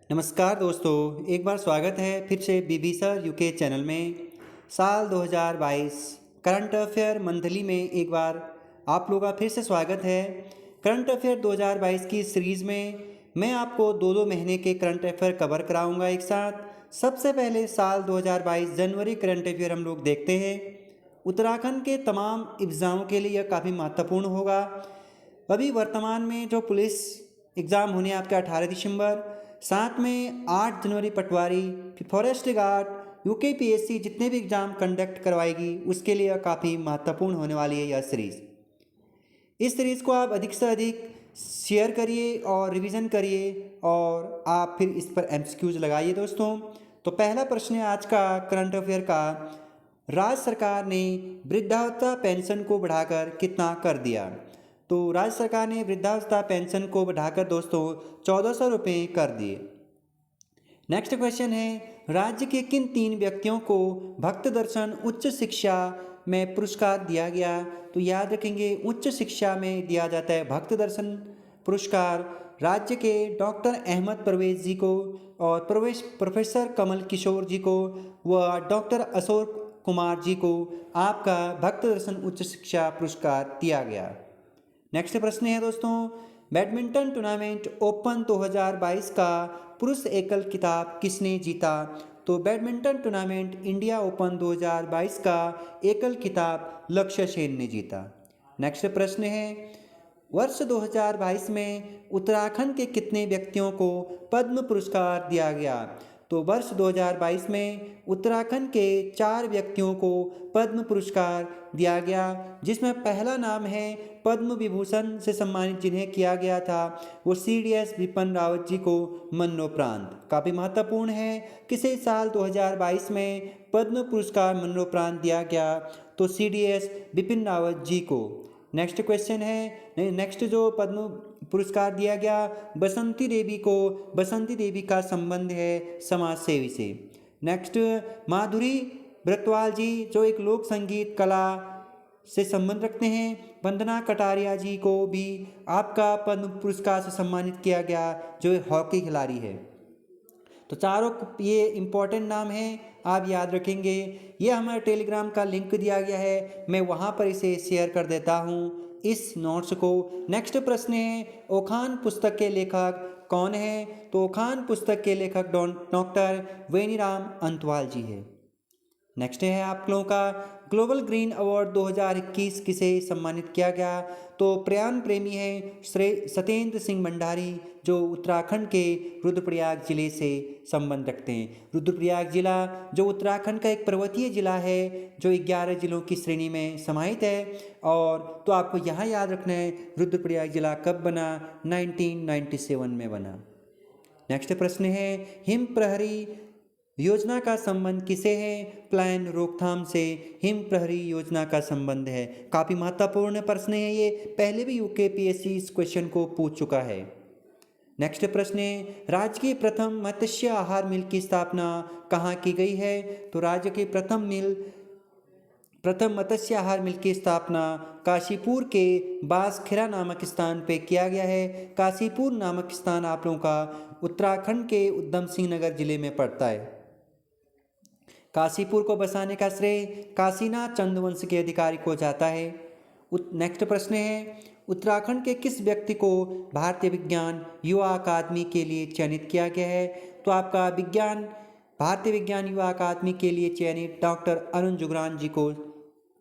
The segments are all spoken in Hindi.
नमस्कार दोस्तों, एक बार स्वागत है फिर से बीबी सर यूके चैनल में। साल 2022 करंट अफेयर मंथली में एक बार आप लोगों का फिर से स्वागत है। करंट अफेयर 2022 की सीरीज़ में मैं आपको दो दो महीने के करंट अफेयर कवर कराऊंगा एक साथ। सबसे पहले साल 2022 जनवरी करंट अफेयर हम लोग देखते हैं। उत्तराखंड के तमाम एग्ज़ामों के लिए यह काफ़ी महत्वपूर्ण होगा। अभी वर्तमान में जो पुलिस एग्ज़ाम होने आपके 18 दिसंबर, साथ में 8 जनवरी पटवारी, फिर फॉरेस्ट गार्ड, यूकेपीएससी जितने भी एग्ज़ाम कंडक्ट करवाएगी उसके लिए काफ़ी महत्वपूर्ण होने वाली है यह सीरीज़। इस सीरीज़ को आप अधिक से अधिक शेयर करिए और रिवीजन करिए और आप फिर इस पर एमसीक्यूज लगाइए दोस्तों। तो पहला प्रश्न है आज का करंट अफेयर का, राज्य सरकार ने वृद्धावस्था पेंशन को बढ़ाकर कितना कर दिया? तो राज्य सरकार ने वृद्धावस्था पेंशन को बढ़ाकर दोस्तों 1400 रुपये कर दिए। नेक्स्ट क्वेश्चन है, राज्य के किन तीन व्यक्तियों को भक्त दर्शन उच्च शिक्षा में पुरस्कार दिया गया? तो याद रखेंगे, उच्च शिक्षा में दिया जाता है भक्त दर्शन पुरस्कार राज्य के डॉक्टर अहमद परवेज जी को और प्रोफेसर कमल किशोर जी को व डॉक्टर अशोक कुमार जी को आपका भक्त दर्शन उच्च शिक्षा पुरस्कार दिया गया। नेक्स्ट प्रश्न है दोस्तों, बैडमिंटन टूर्नामेंट ओपन 2022 का पुरुष एकल खिताब किसने जीता? तो बैडमिंटन टूर्नामेंट इंडिया ओपन 2022 का एकल खिताब लक्ष्य सेन ने जीता। नेक्स्ट प्रश्न है, वर्ष 2022 में उत्तराखंड के कितने व्यक्तियों को पद्म पुरस्कार दिया गया? तो वर्ष 2022 में उत्तराखंड के 4 व्यक्तियों को पद्म पुरस्कार दिया गया, जिसमें पहला नाम है पद्म विभूषण से सम्मानित जिन्हें किया गया था वो सीडीएस बिपिन रावत जी को मरणोपरांत। काफ़ी महत्वपूर्ण है, किसे साल 2022 में पद्म पुरस्कार मरणोपरांत दिया गया? तो सीडीएस बिपिन रावत जी को। नेक्स्ट क्वेश्चन है, नेक्स्ट जो पद्म पुरस्कार दिया गया बसंती देवी को, बसंती देवी का संबंध है समाज सेवी से। नेक्स्ट माधुरी ब्रतवाल जी जो एक लोक संगीत कला से संबंध रखते हैं। वंदना कटारिया जी को भी आपका पद्म पुरस्कार से सम्मानित किया गया जो एक हॉकी खिलाड़ी है। तो चारों ये इम्पोर्टेंट नाम हैं, आप याद रखेंगे। ये हमारे टेलीग्राम का लिंक दिया गया है, मैं वहाँ पर इसे शेयर कर देता हूँ इस नोट्स को। नेक्स्ट प्रश्न है, ओखान पुस्तक के लेखक कौन है? तो ओखान पुस्तक के लेखक डॉक्टर वेनीराम अंतवाल जी है। नेक्स्ट है आप लोगों का, ग्लोबल ग्रीन अवार्ड 2021 किसे सम्मानित किया गया? तो पर्यावरण प्रेमी है श्री सत्येंद्र सिंह भंडारी जो उत्तराखंड के रुद्रप्रयाग जिले से संबंध रखते हैं। रुद्रप्रयाग जिला जो उत्तराखंड का एक पर्वतीय जिला है जो 11 जिलों की श्रेणी में समाहित है। और तो आपको यहाँ याद रखना है रुद्रप्रयाग जिला कब बना? 1997 में बना। नेक्स्ट प्रश्न है, हिम प्रहरी योजना का संबंध किसे है? प्लान रोकथाम से हिम प्रहरी योजना का संबंध है। काफ़ी महत्वपूर्ण प्रश्न है ये, पहले भी यूकेपीएससी इस क्वेश्चन को पूछ चुका है। नेक्स्ट प्रश्न है, राज्य की प्रथम मत्स्य आहार मिल की स्थापना कहाँ की गई है? तो राज्य की प्रथम मत्स्य आहार मिल की स्थापना काशीपुर के बासखेड़ा नामक स्थान पे किया गया है। काशीपुर नामक स्थान आप लोगों का उत्तराखंड के उधम सिंह नगर जिले में पड़ता है। काशीपुर को बसाने का श्रेय काशीनाथ चंद्रवंश के अधिकारी को जाता है। नेक्स्ट प्रश्न है, उत्तराखंड के किस व्यक्ति को भारतीय विज्ञान युवा अकादमी के लिए चयनित किया गया है? तो आपका भारतीय विज्ञान युवा अकादमी के लिए चयनित डॉक्टर अरुण जुगरान जी को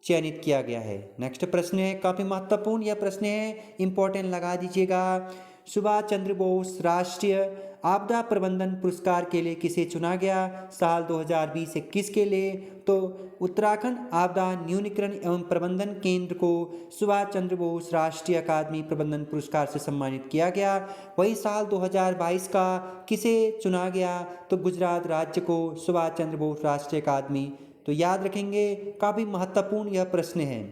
चयनित किया गया है। नेक्स्ट प्रश्न है, काफ़ी महत्वपूर्ण यह प्रश्न है, इंपॉर्टेंट लगा दीजिएगा। सुभाष चंद्र बोस राष्ट्रीय आपदा प्रबंधन पुरस्कार के लिए किसे चुना गया साल 2020-21 के लिए? तो उत्तराखंड आपदा न्यूनीकरण एवं प्रबंधन केंद्र को सुभाष चंद्र बोस राष्ट्रीय अकादमी प्रबंधन पुरस्कार से सम्मानित किया गया। वही साल 2022 का किसे चुना गया? तो गुजरात राज्य को सुभाष चंद्र बोस राष्ट्रीय अकादमी। तो याद रखेंगे, काफ़ी महत्वपूर्ण यह प्रश्न है।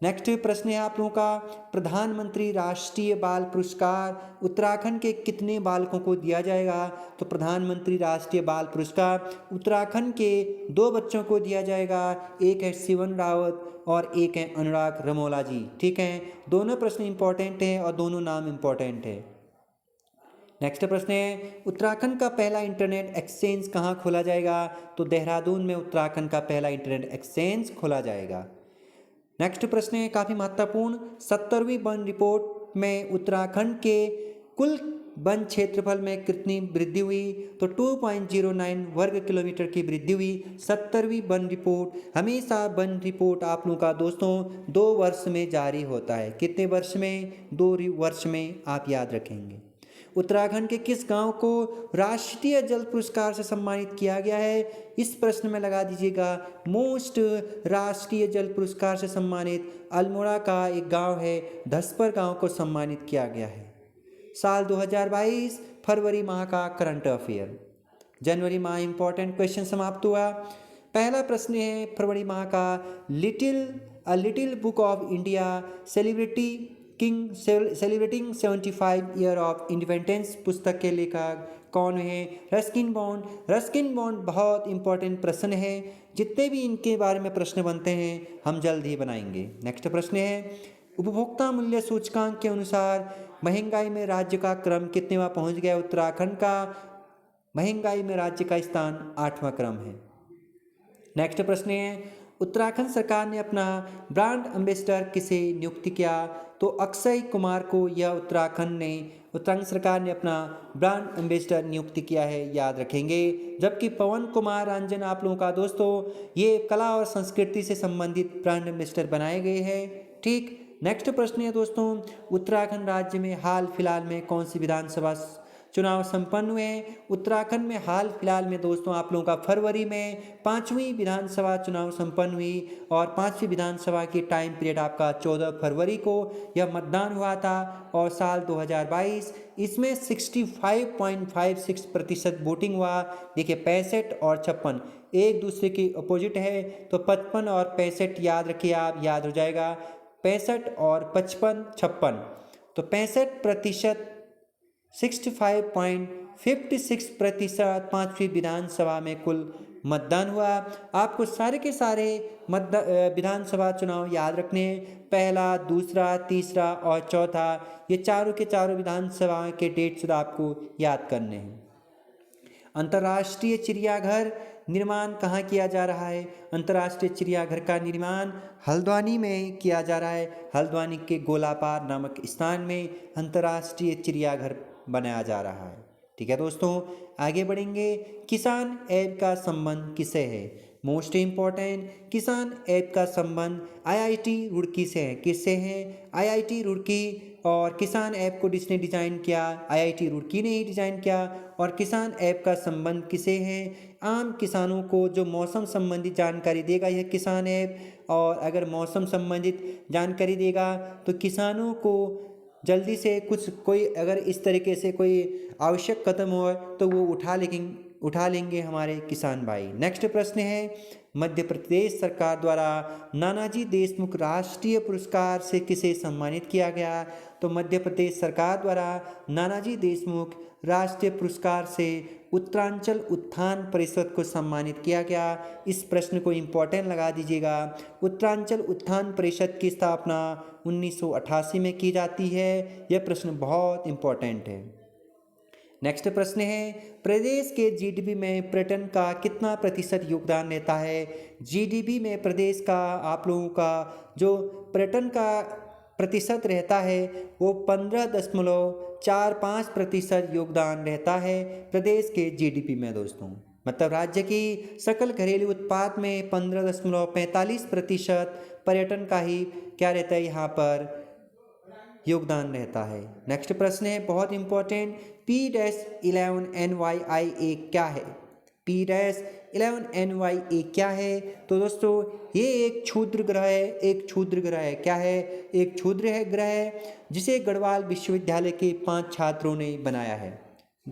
नेक्स्ट प्रश्न है आप लोगों का, प्रधानमंत्री राष्ट्रीय बाल पुरस्कार उत्तराखंड के कितने बालकों को दिया जाएगा? तो प्रधानमंत्री राष्ट्रीय बाल पुरस्कार उत्तराखंड के 2 बच्चों को दिया जाएगा, एक है शिवन रावत और एक है अनुराग रमोला जी। ठीक है, दोनों प्रश्न इंपॉर्टेंट हैं और दोनों नाम इंपॉर्टेंट है। नेक्स्ट प्रश्न है, उत्तराखंड का पहला इंटरनेट एक्सचेंज कहाँ खोला जाएगा? तो देहरादून में उत्तराखंड का पहला इंटरनेट एक्सचेंज खोला जाएगा। नेक्स्ट प्रश्न है काफ़ी महत्वपूर्ण, 70वीं वन रिपोर्ट में उत्तराखंड के कुल वन क्षेत्रफल में कितनी वृद्धि हुई? तो 2.09 वर्ग किलोमीटर की वृद्धि हुई 70वीं वन रिपोर्ट। हमेशा वन रिपोर्ट आप लोगों का दोस्तों 2 वर्ष में जारी होता है। कितने वर्ष में? 2 वर्ष में, आप याद रखेंगे। उत्तराखंड के किस गांव को राष्ट्रीय जल पुरस्कार से सम्मानित किया गया है? इस प्रश्न में लगा दीजिएगा मोस्ट राष्ट्रीय जल पुरस्कार से सम्मानित अल्मोड़ा का एक गांव है, धसपर गांव को सम्मानित किया गया है। साल 2022 फरवरी माह का करंट अफेयर। जनवरी माह इंपॉर्टेंट क्वेश्चन समाप्त हुआ। पहला प्रश्न है फरवरी माह का, little book of India celebrating 75 year of independence पुस्तक के लेखक कौन है? Ruskin bond. रस्किन बॉन्ड बहुत इंपॉर्टेंट प्रश्न है, जितने भी इनके बारे में प्रश्न बनते हैं हम जल्द ही बनाएंगे। नेक्स्ट प्रश्न है, उपभोक्ता मूल्य सूचकांक के अनुसार महंगाई में राज्य का क्रम कितनेवां पहुंच गया? उत्तराखंड का महंगाई में राज्य का स्थान 8वां क्रम है। नेक्स्ट प्रश्न है, उत्तराखंड सरकार ने अपना ब्रांड एम्बेसडर किसे नियुक्त किया? तो अक्षय कुमार को यह उत्तराखंड सरकार ने अपना ब्रांड एम्बेसडर नियुक्त किया है, याद रखेंगे। जबकि पवन कुमार रंजन आप लोगों का दोस्तों ये कला और संस्कृति से संबंधित ब्रांड एम्बेसडर बनाए गए हैं। ठीक, नेक्स्ट प्रश्न है दोस्तों, उत्तराखंड राज्य में हाल फिलहाल में कौन सी विधानसभा चुनाव संपन्न हुए? उत्तराखंड में हाल फिलहाल में दोस्तों आप लोगों का फरवरी में 5वीं विधानसभा चुनाव संपन्न हुई और 5वीं विधानसभा की टाइम पीरियड आपका 14 फरवरी को यह मतदान हुआ था। और साल 2022 इसमें 65.56% वोटिंग हुआ। देखिए 65 और 56 एक दूसरे के अपोजिट है, तो 55 और 65 याद रखिए, आप याद हो जाएगा 65 और 55 56। तो 65% 65.56% 5वीं विधानसभा में कुल मतदान हुआ। आपको सारे के सारे विधानसभा चुनाव याद रखने हैं, पहला, दूसरा, तीसरा और चौथा, ये चारों के चारों विधानसभा के डेट्स आपको याद करने हैं। अंतर्राष्ट्रीय चिड़ियाघर निर्माण कहाँ किया जा रहा है? अंतर्राष्ट्रीय चिड़ियाघर का निर्माण हल्द्वानी में किया जा रहा है। हल्द्वानी के गोलापार नामक स्थान में अंतर्राष्ट्रीय चिड़ियाघर बनाया जा रहा है। ठीक है दोस्तों, आगे बढ़ेंगे। किसान ऐप का संबंध किससे है? मोस्ट इम्पॉर्टेंट, किसान ऐप का संबंध आईआईटी रुड़की से है। किससे है? आईआईटी रुड़की। और किसान ऐप को जिसने डिज़ाइन किया? आईआईटी रुड़की ने ही डिज़ाइन किया। और किसान ऐप का संबंध किसे है? आम किसानों को जो मौसम संबंधित जानकारी देगा यह किसान ऐप, और अगर मौसम संबंधित जानकारी देगा तो किसानों को जल्दी से कोई अगर इस तरीके से कोई आवश्यक कदम हो तो वो उठा लेंगे हमारे किसान भाई। नेक्स्ट प्रश्न है, मध्य प्रदेश सरकार द्वारा नानाजी देशमुख राष्ट्रीय पुरस्कार से किसे सम्मानित किया गया? तो मध्य प्रदेश सरकार द्वारा नानाजी देशमुख राष्ट्रीय पुरस्कार से उत्तरांचल उत्थान परिषद को सम्मानित किया गया। इस प्रश्न को इम्पोर्टेंट लगा दीजिएगा। उत्तरांचल उत्थान परिषद की स्थापना 1988 में की जाती है। यह प्रश्न बहुत इम्पोर्टेंट है। नेक्स्ट प्रश्न है, प्रदेश के जीडीपी में पर्यटन का कितना प्रतिशत योगदान रहता है? जीडीपी में प्रदेश का आप लोगों का जो पर्यटन का प्रतिशत रहता है वो 15.45% योगदान रहता है प्रदेश के जीडीपी में दोस्तों। मतलब राज्य की सकल घरेलू उत्पाद में 15.45% पर्यटन का ही क्या रहता है यहाँ पर योगदान रहता है। नेक्स्ट प्रश्न है बहुत इंपॉर्टेंट, P-11NYIA क्या है? P-11NYA क्या है? तो दोस्तों ये एक क्षुद्र ग्रह है। एक क्षुद्र ग्रह है। क्या है? एक क्षुद्र है ग्रह है जिसे गढ़वाल विश्वविद्यालय के 5 छात्रों ने बनाया है।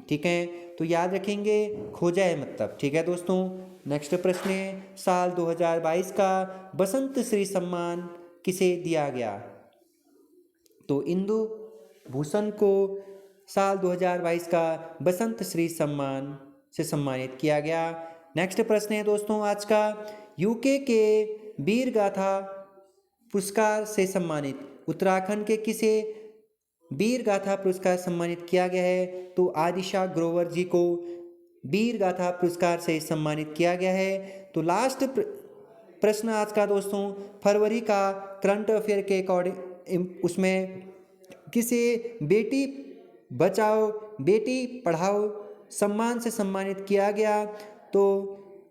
ठीक है, तो याद रखेंगे, खोजा है मतलब। ठीक है दोस्तों, नेक्स्ट प्रश्न है, साल 2022 का बसंत श्री सम्मान किसे दिया गया? तो इंदु भूषण को साल 2022 का बसंत श्री सम्मान से सम्मानित किया गया। नेक्स्ट प्रश्न है दोस्तों आज का, यूके के वीर गाथा पुरस्कार से सम्मानित उत्तराखंड के किसे वीर गाथा पुरस्कार सम्मानित किया गया है? तो आदिशा ग्रोवर जी को वीर गाथा पुरस्कार से सम्मानित किया गया है। तो लास्ट प्रश्न आज का दोस्तों, फरवरी का करंट अफेयर के अकॉर्डिंग उसमें किसे बेटी बचाओ बेटी पढ़ाओ सम्मान से सम्मानित किया गया? तो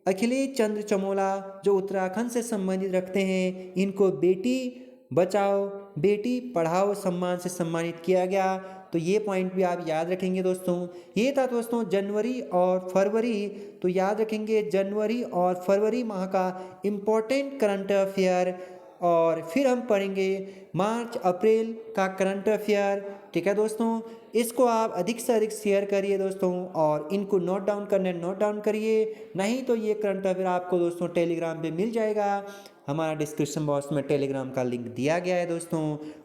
अखिलेश चंद्र चमोला जो उत्तराखंड से संबंधित रखते हैं, इनको बेटी बचाओ बेटी पढ़ाओ सम्मान से सम्मानित किया गया। तो ये पॉइंट भी आप याद रखेंगे दोस्तों। ये था दोस्तों जनवरी और फरवरी। तो याद रखेंगे जनवरी और फरवरी माह का इम्पोर्टेंट करंट अफेयर, और फिर हम पढ़ेंगे मार्च अप्रैल का करंट अफेयर। ठीक है दोस्तों, इसको आप अधिक से अधिक शेयर करिए दोस्तों, और इनको नोट डाउन करिए। नहीं तो ये करंट अफेयर आपको दोस्तों टेलीग्राम पे मिल जाएगा। हमारा डिस्क्रिप्शन बॉक्स में टेलीग्राम का लिंक दिया गया है दोस्तों।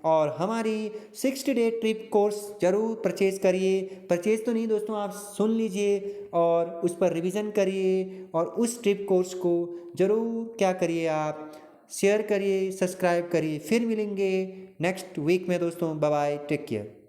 और हमारी 60 डे ट्रिप कोर्स ज़रूर परचेज़ करिए। परचेज़ तो नहीं दोस्तों, आप सुन लीजिए और उस पर रिवीजन करिए, और उस ट्रिप कोर्स को ज़रूर क्या करिए, आप शेयर करिए, सब्सक्राइब करिए। फिर मिलेंगे नेक्स्ट वीक में दोस्तों। Bye bye, take care.